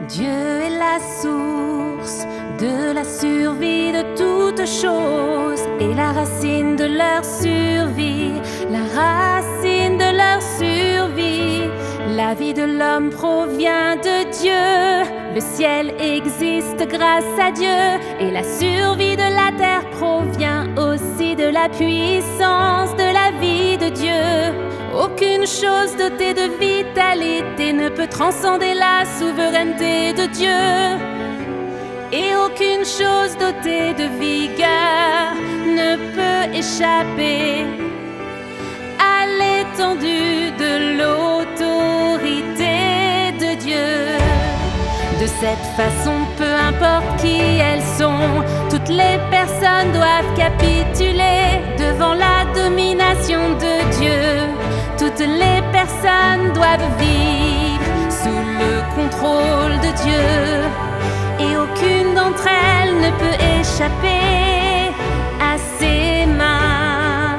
Dieu est la source de la survie de toutes choses et la racine de leur survie, la racine de leur survie. La vie de l'homme provient de Dieu, le ciel existe grâce à Dieu et la survie de la terre provient aussi de la puissance de la vie de Dieu. Aucune chose dotée de vitalité ne peut transcender la souveraineté de Dieu. Et aucune chose dotée de vigueur ne peut échapper à l'étendue de l'autorité de Dieu. De cette façon, peu importe qui elles sont, toutes les personnes doivent capituler devant la domination de Dieu. Toutes les personnes doivent vivre sous le contrôle de Dieu. Et aucune d'entre elles ne peut échapper à ses mains.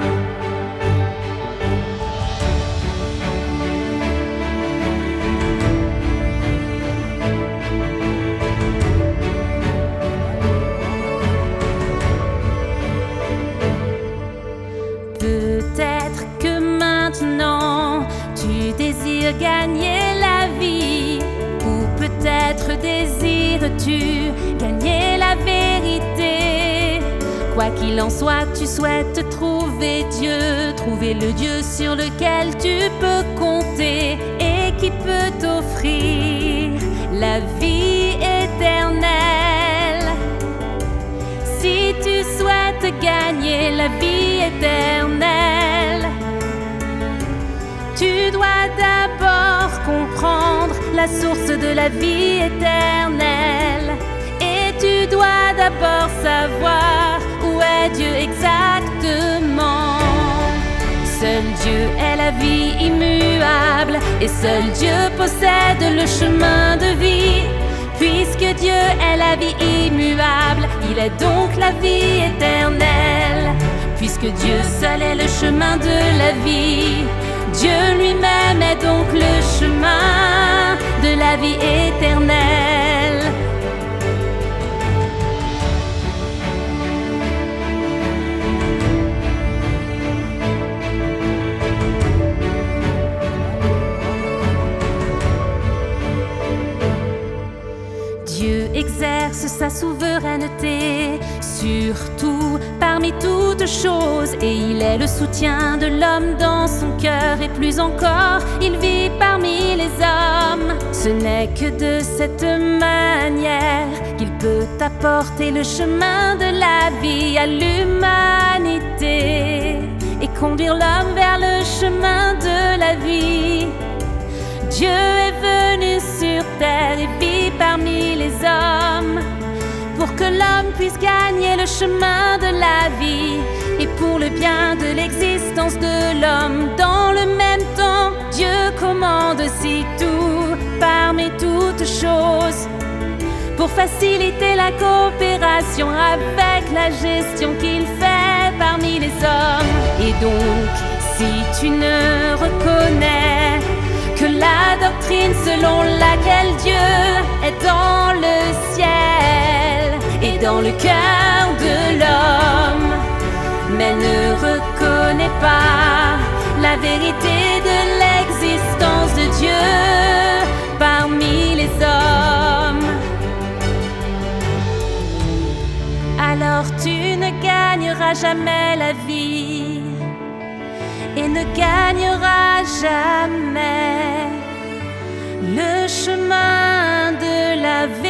Peut-être que maintenant tu désires gagner la vie, ou peut-être désires-tu gagner la vérité. Quoi qu'il en soit, tu souhaites trouver Dieu, trouver le Dieu sur lequel tu peux compter et qui peut t'offrir la vie éternelle. Si tu souhaites gagner la vie éternelle, tu dois d'abord comprendre la source de la vie éternelle. Et tu dois d'abord savoir où est Dieu exactement. Seul Dieu est la vie immuable et seul Dieu possède le chemin de vie. Puisque Dieu est la vie immuable, il est donc la vie éternelle. Puisque Dieu seul est le chemin de la vie, Dieu lui-même est donc le chemin de la vie éternelle. Dieu exerce sa souveraineté sur tout, parmi toutes choses, et il est le soutien de l'homme dans son cœur, et plus encore, il vit parmi les hommes. Ce n'est que de cette manière qu'il peut apporter le chemin de la vie à l'humanité et conduire l'homme vers le chemin de la vie. Dieu est venu sur terre et vit parmi les hommes pour que l'homme puisse gagner le chemin de la vie et pour le bien de l'existence de l'homme. Dans le même temps, Dieu commande aussi tout parmi toutes choses pour faciliter la coopération avec la gestion qu'il fait parmi les hommes. Et donc, si tu ne reconnais que la doctrine selon laquelle Dieu est dans le ciel et dans le cœur de l'homme, mais ne reconnaît pas la vérité de l'existence de Dieu parmi les hommes, alors tu ne gagneras jamais la vie et ne gagneras jamais le chemin de la vérité.